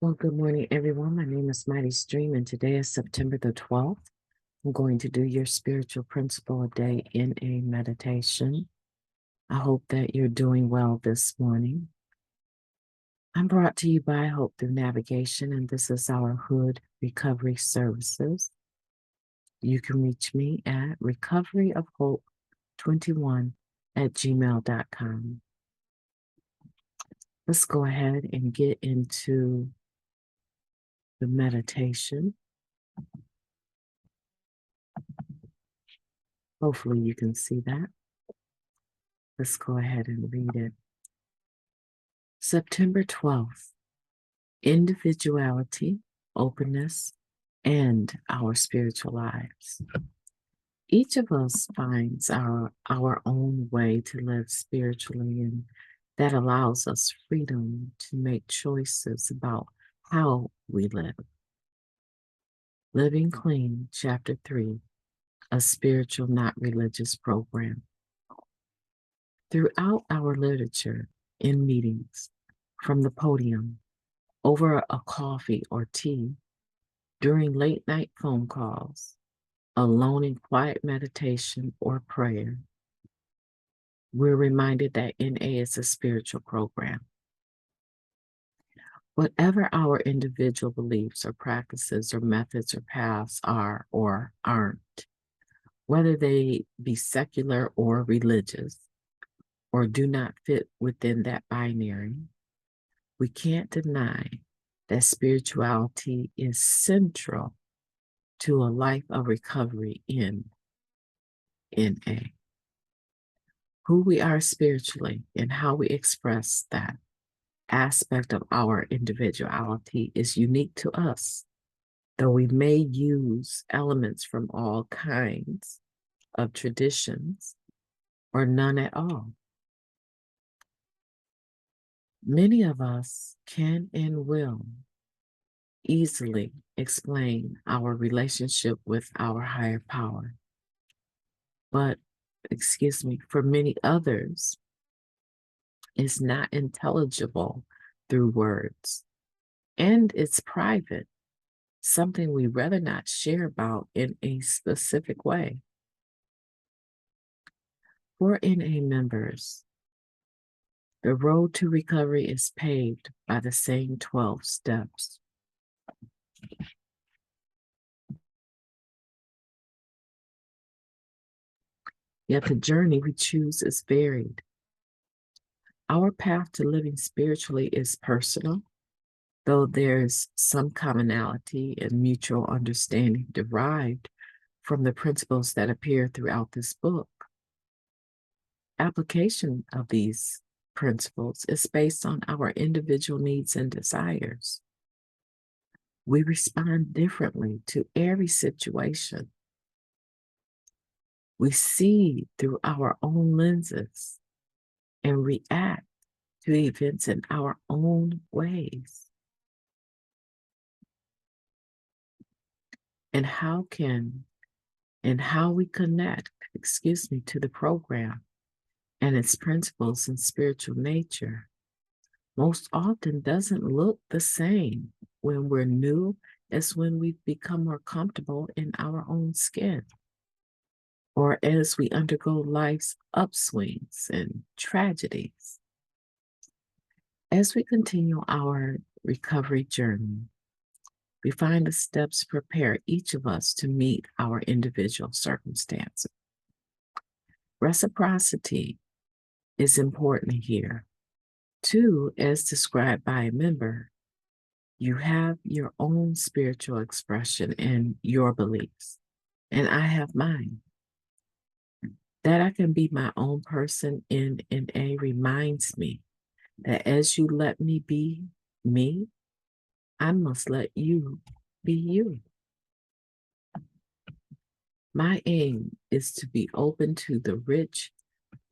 Well, good morning, everyone. My name is MightyStream, and today is September the 12th. I'm going to do your spiritual principle a day in a meditation. I hope that you're doing well this morning. I'm brought to you by Hope Through Navigation, and this is our H.O.O.D Recovery Services. You can reach me at recoveryofhope21@gmail.com. Let's go ahead and get into the meditation. Hopefully you can see that. Let's go ahead and read it. September 12th, Individuality, Openness, and Our Spiritual Lives. Each of us finds our own way to live spiritually, and that allows us freedom to make choices about how we live. Living Clean, Chapter 3, a spiritual, not religious program. Throughout our literature, in meetings, from the podium, over a coffee or tea, during late night phone calls, alone in quiet meditation or prayer, we're reminded that NA is a spiritual program. Whatever our individual beliefs or practices or methods or paths are or aren't, whether they be secular or religious, or do not fit within that binary, we can't deny that spirituality is central to a life of recovery in NA. Who we are spiritually and how we express that aspect of our individuality is unique to us, though we may use elements from all kinds of traditions or none at all. Many of us can and will easily explain our relationship with our higher power. But, for many others, it's not intelligible through words. And it's private, something we rather not share about in a specific way. For NA members, the road to recovery is paved by the same 12 steps. Yet the journey we choose is varied. Our path to living spiritually is personal, though there's some commonality and mutual understanding derived from the principles that appear throughout this book. Application of these principles is based on our individual needs and desires. We respond differently to every situation. We see through our own lenses and react to events in our own ways. And how we connect, to the program and its principles and spiritual nature most often doesn't look the same when we're new as when we've become more comfortable in our own skin, or as we undergo life's upswings and tragedies. As we continue our recovery journey, we find the steps prepare each of us to meet our individual circumstances. Reciprocity is important here. Two, as described by a member, you have your own spiritual expression and your beliefs, and I have mine. That I can be my own person in NA reminds me that as you let me be me, I must let you be you. My aim is to be open to the rich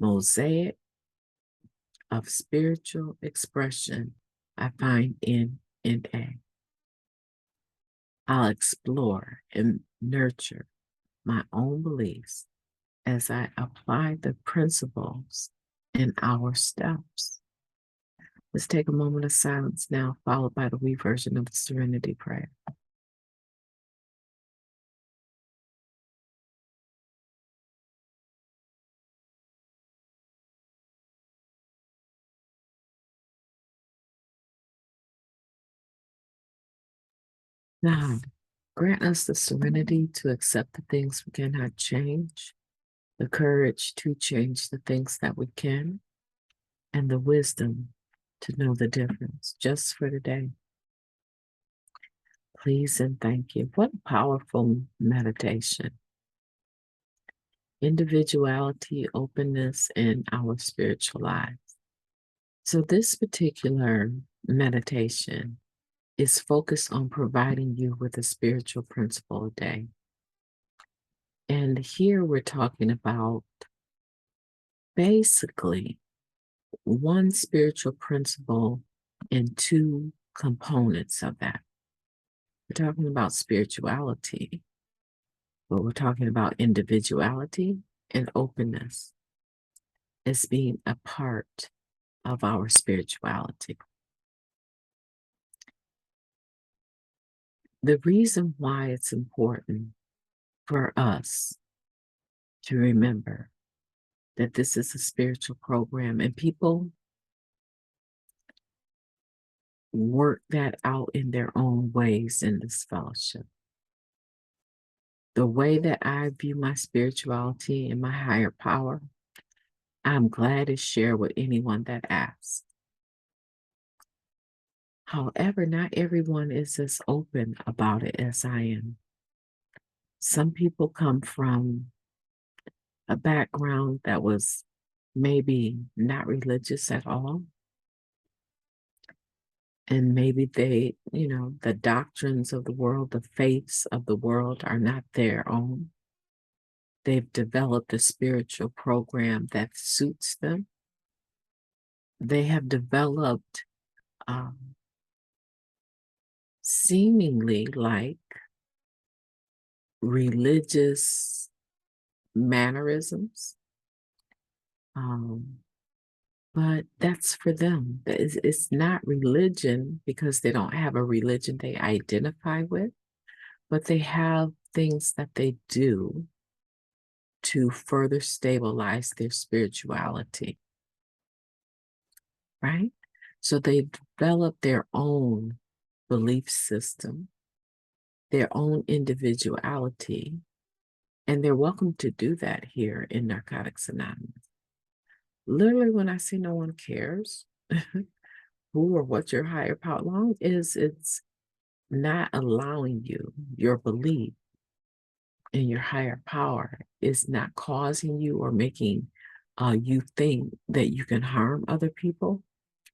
mosaic of spiritual expression I find in NA. I'll explore and nurture my own beliefs as I apply the principles in our steps. Let's take a moment of silence now, followed by the we version of the Serenity Prayer. God, grant us the serenity to accept the things we cannot change, the courage to change the things that we can, and the wisdom to know the difference just for today. Please and thank you. What a powerful meditation. Individuality, openness, and our spiritual lives. So, this particular meditation is focused on providing you with a spiritual principle a day. And here we're talking about basically one spiritual principle and two components of that. We're talking about spirituality, but we're talking about individuality and openness as being a part of our spirituality. The reason why it's important for us to remember that this is a spiritual program and people work that out in their own ways in this fellowship. The way that I view my spirituality and my higher power, I'm glad to share with anyone that asks. However, not everyone is as open about it as I am. Some people come from a background that was maybe not religious at all. And maybe they, the doctrines of the world, the faiths of the world are not their own. They've developed a spiritual program that suits them. They have developed seemingly like religious mannerisms. But that's for them. It's not religion because they don't have a religion they identify with, but they have things that they do to further stabilize their spirituality, right? So they develop their own belief system, their own individuality, and they're welcome to do that here in Narcotics Anonymous. Literally, when I say no one cares who or what your higher power long is, it's not allowing you, your belief in your higher power is not causing you or making you think that you can harm other people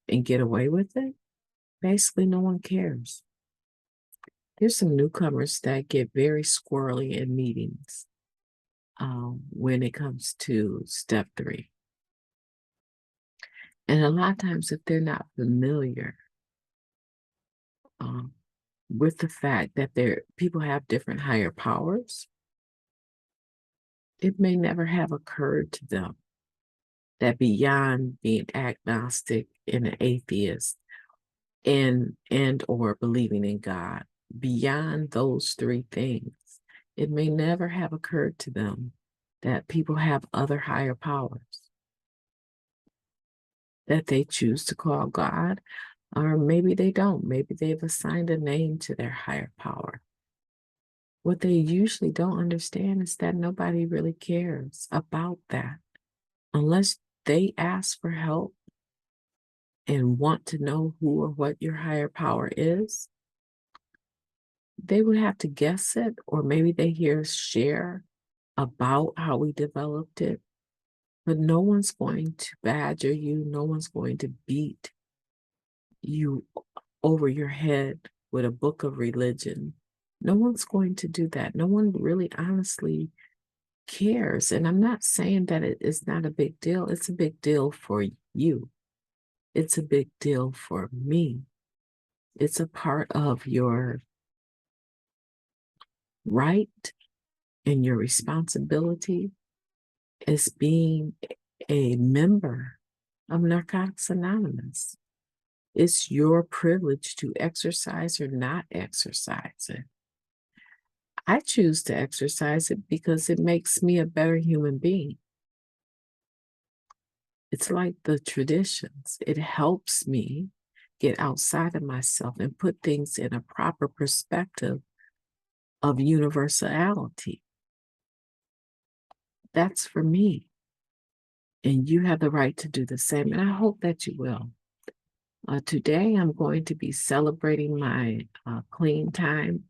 and get away with it. Basically, no one cares. There's some newcomers that get very squirrely in meetings when it comes to step 3. And a lot of times, if they're not familiar with the fact that people have different higher powers, it may never have occurred to them that beyond being agnostic and an atheist and or believing in God, beyond those 3 things, it may never have occurred to them that people have other higher powers that they choose to call God, or maybe they don't. Maybe they've assigned a name to their higher power. What they usually don't understand is that nobody really cares about that unless they ask for help and want to know who or what your higher power is. They would have to guess it, or maybe they hear us share about how we developed it. But no one's going to badger you. No one's going to beat you over your head with a book of religion. No one's going to do that. No one really honestly cares. And I'm not saying that it is not a big deal. It's a big deal for you. It's a big deal for me. It's a part of your right and your responsibility as being a member of Narcotics Anonymous. It's your privilege to exercise or not exercise it. I choose to exercise it because it makes me a better human being. It's like the traditions. It helps me get outside of myself and put things in a proper perspective of universality. That's for me. And you have the right to do the same. And I hope that you will. Today, I'm going to be celebrating my clean time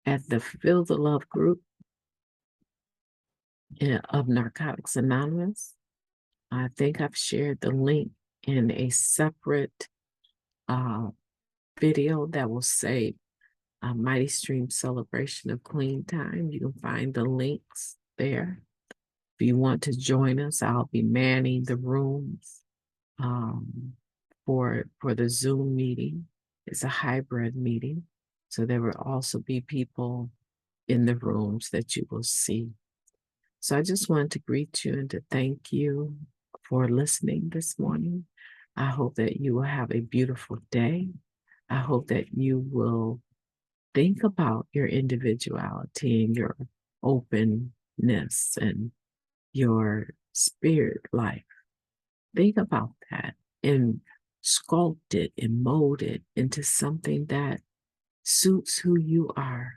at the Feel the Love group of Narcotics Anonymous. I think I've shared the link in a separate video that will say Mighty Stream Celebration of Clean Time. You can find the links there. If you want to join us, I'll be manning the rooms for the Zoom meeting. It's a hybrid meeting, so there will also be people in the rooms that you will see. So I just wanted to greet you and to thank you for listening this morning. I hope that you will have a beautiful day. I hope that you will think about your individuality and your openness and your spirit life. Think about that and sculpt it and mold it into something that suits who you are,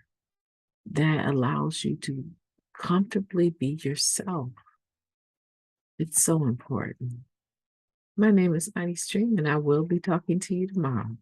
that allows you to comfortably be yourself. It's so important. My name is Mighty Stream, and I will be talking to you tomorrow.